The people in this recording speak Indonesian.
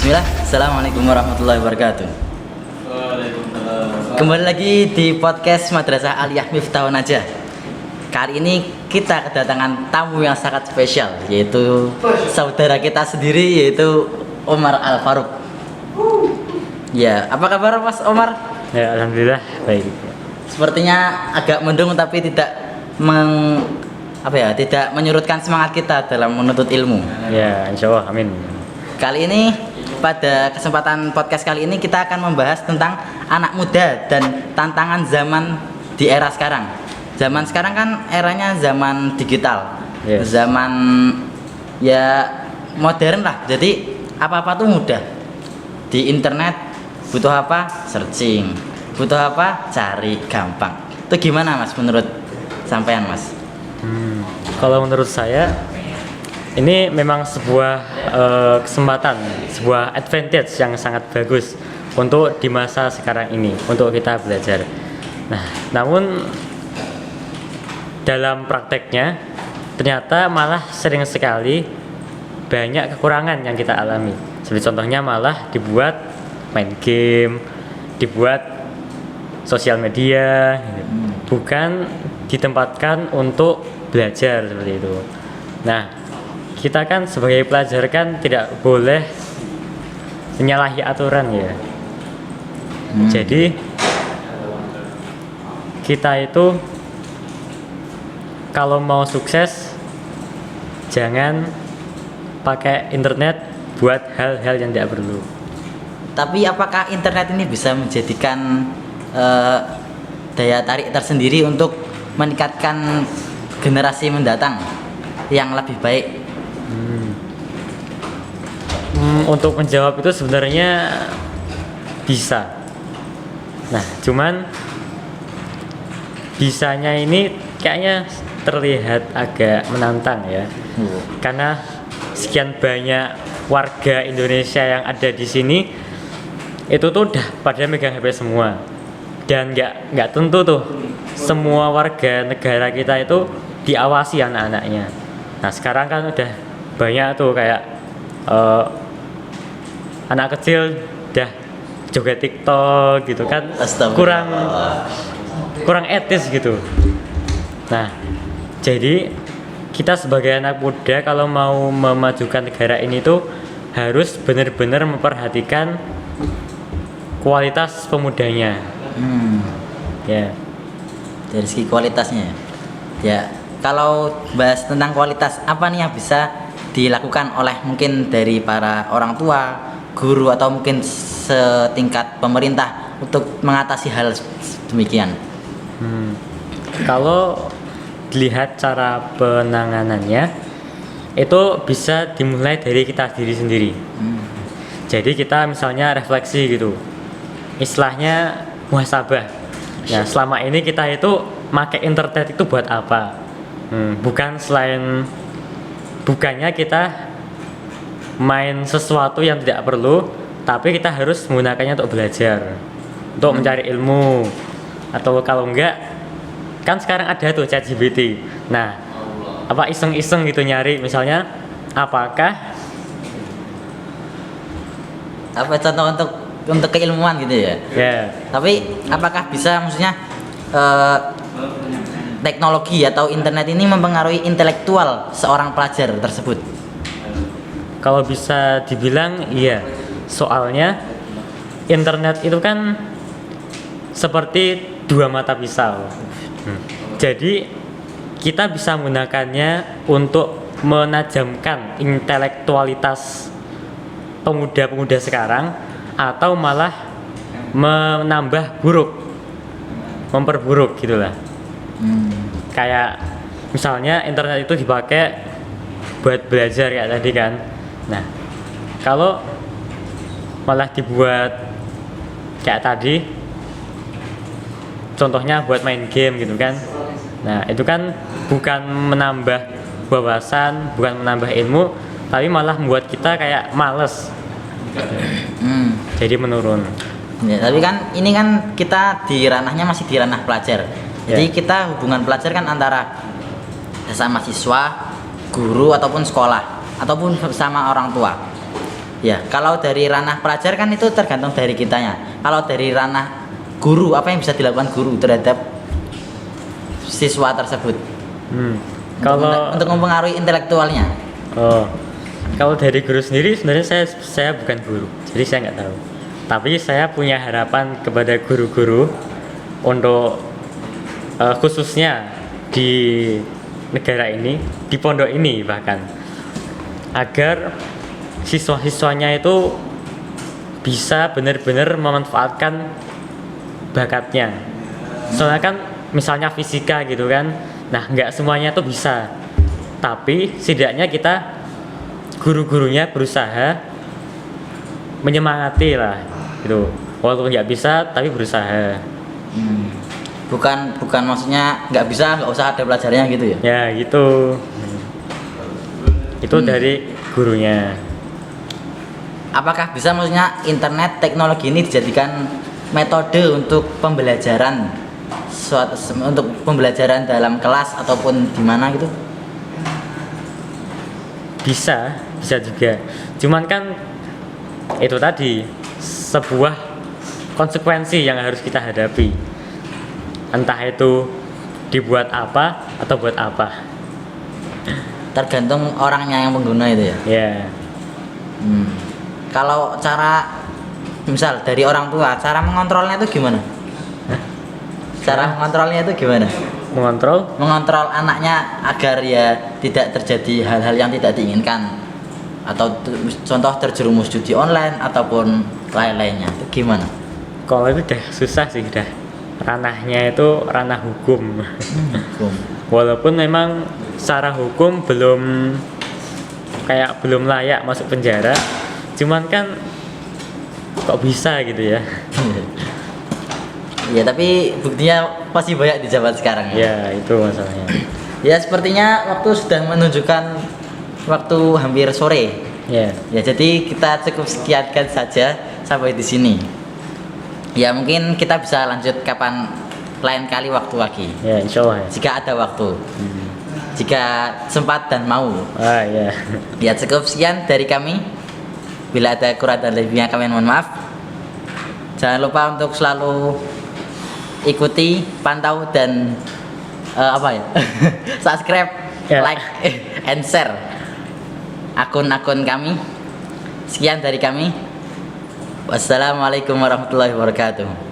Bismillah, Assalamualaikum warahmatullahi wabarakatuh. Waalaikumsalam. Kembali lagi di podcast Madrasah Aliyah Miftahun Najah. Kali ini kita kedatangan tamu yang sangat spesial, yaitu saudara kita sendiri, yaitu Omar Al Faruq. Ya, apa kabar Mas Omar? Ya, alhamdulillah baik. Sepertinya agak mendung tapi tidak tidak menyurutkan semangat kita dalam menuntut ilmu. Ya, insya Allah, amin. Kali ini, pada kesempatan podcast kali ini kita akan membahas tentang anak muda dan tantangan zaman di era sekarang. Zaman sekarang kan eranya zaman digital, Yes. zaman ya modern lah. Jadi apa-apa tuh mudah. Di internet butuh apa? Searching. Butuh apa? Cari, gampang. Itu gimana Mas menurut sampean Mas? Kalau menurut saya ini memang sebuah kesempatan, sebuah advantage yang sangat bagus untuk di masa sekarang ini untuk kita belajar. Nah, namun dalam prakteknya ternyata malah sering sekali banyak kekurangan yang kita alami. Seperti contohnya malah dibuat main game, dibuat sosial media, bukan ditempatkan untuk belajar seperti itu. Nah, kita kan sebagai pelajar kan tidak boleh menyalahi aturan ya. Jadi kita itu kalau mau sukses jangan pakai internet buat hal-hal yang tidak perlu. Tapi apakah internet ini bisa menjadikan daya tarik tersendiri untuk meningkatkan generasi mendatang yang lebih baik? Untuk menjawab itu sebenarnya bisa. Nah, cuman bisanya ini kayaknya terlihat agak menantang ya. Karena sekian banyak warga Indonesia yang ada di sini itu tuh udah pada megang HP semua. Dan nggak tentu tuh semua warga negara kita itu diawasi anak-anaknya. Nah, sekarang kan udah banyak tuh kayak anak kecil udah joget TikTok gitu kan, kurang etis gitu. Nah, jadi kita sebagai anak muda kalau mau memajukan negara ini tuh harus benar-benar memperhatikan kualitas pemudanya. Ya. Dari segi kualitasnya ya. Kalau bahas tentang kualitas, apa nih yang bisa dilakukan oleh mungkin dari para orang tua, guru, atau mungkin setingkat pemerintah untuk mengatasi hal demikian? Kalau dilihat cara penanganannya itu bisa dimulai dari kita sendiri. Jadi kita misalnya refleksi gitu, istilahnya muhasabah. Ya, selama ini kita itu pakai internet itu buat apa? Bukannya kita main sesuatu yang tidak perlu, tapi kita harus menggunakannya untuk belajar, untuk mencari ilmu, atau kalau enggak kan sekarang ada tuh ChatGPT. Nah, apa iseng-iseng gitu nyari misalnya apakah Apa contoh untuk keilmuan gitu ya? Tapi apakah bisa maksudnya teknologi atau internet ini mempengaruhi intelektual seorang pelajar tersebut? Kalau bisa dibilang iya, soalnya internet itu kan seperti dua mata pisau. Jadi kita bisa menggunakannya untuk menajamkan intelektualitas pemuda-pemuda sekarang, atau malah memperburuk gitulah. Kayak misalnya internet itu dipakai buat belajar kayak tadi kan. Nah, kalau malah dibuat kayak tadi, contohnya buat main game gitu kan. Nah, itu kan bukan menambah wawasan, bukan menambah ilmu, tapi malah membuat kita kayak males. Jadi menurun. Ya, tapi kan ini kan kita di ranahnya masih di ranah pelajar. Jadi kita hubungan pelajar kan antara sesama siswa, guru ataupun sekolah, ataupun bersama orang tua. Ya, kalau dari ranah pelajar kan itu tergantung dari kitanya. Kalau dari ranah guru, apa yang bisa dilakukan guru terhadap siswa tersebut? Kalau Untuk mempengaruhi intelektualnya. oh, kalau dari guru sendiri sebenarnya saya bukan guru, jadi saya nggak tahu. Tapi saya punya harapan kepada guru-guru untuk khususnya di negara ini, di pondok ini bahkan, agar siswa-siswanya itu bisa benar-benar memanfaatkan bakatnya. Soalnya kan misalnya fisika gitu kan, nah nggak semuanya tuh bisa, tapi setidaknya kita guru-gurunya berusaha menyemangati lah gitu, walaupun nggak bisa tapi berusaha. Bukan maksudnya nggak bisa, nggak usah ada pelajarannya gitu ya. Ya gitu. Itu dari gurunya. Apakah bisa maksudnya internet teknologi ini dijadikan metode untuk pembelajaran untuk pembelajaran dalam kelas ataupun di mana gitu? Bisa juga. Cuman kan itu tadi sebuah konsekuensi yang harus kita hadapi. Entah itu dibuat apa atau buat apa. Tergantung orangnya yang pengguna itu ya. Ya. Kalau cara misal dari orang tua, cara mengontrolnya itu gimana? Cara mengontrolnya itu gimana? Mengontrol anaknya agar ya tidak terjadi hal-hal yang tidak diinginkan, atau contoh terjerumus judi online ataupun lain-lainnya, itu gimana? Kalau itu udah susah sih, udah ranahnya itu ranah hukum. Walaupun memang secara hukum belum layak masuk penjara, cuman kan kok bisa gitu ya. Ya tapi buktinya pasti banyak di zaman sekarang ya. Ya itu masalahnya. Ya sepertinya waktu sudah menunjukkan waktu hampir sore. Ya. Ya jadi kita cukup sekiankan saja sampai di sini. Ya mungkin kita bisa lanjut kapan lain kali waktu lagi. Ya insya Allah ya. Jika ada waktu. Jika sempat dan mau. Ya. Ya cukup sekian dari kami. Bila ada kurang dan lebihnya kami mohon maaf. Jangan lupa untuk selalu ikuti, pantau dan subscribe, like, and share akun-akun kami. Sekian dari kami. Wassalamualaikum warahmatullahi wabarakatuh.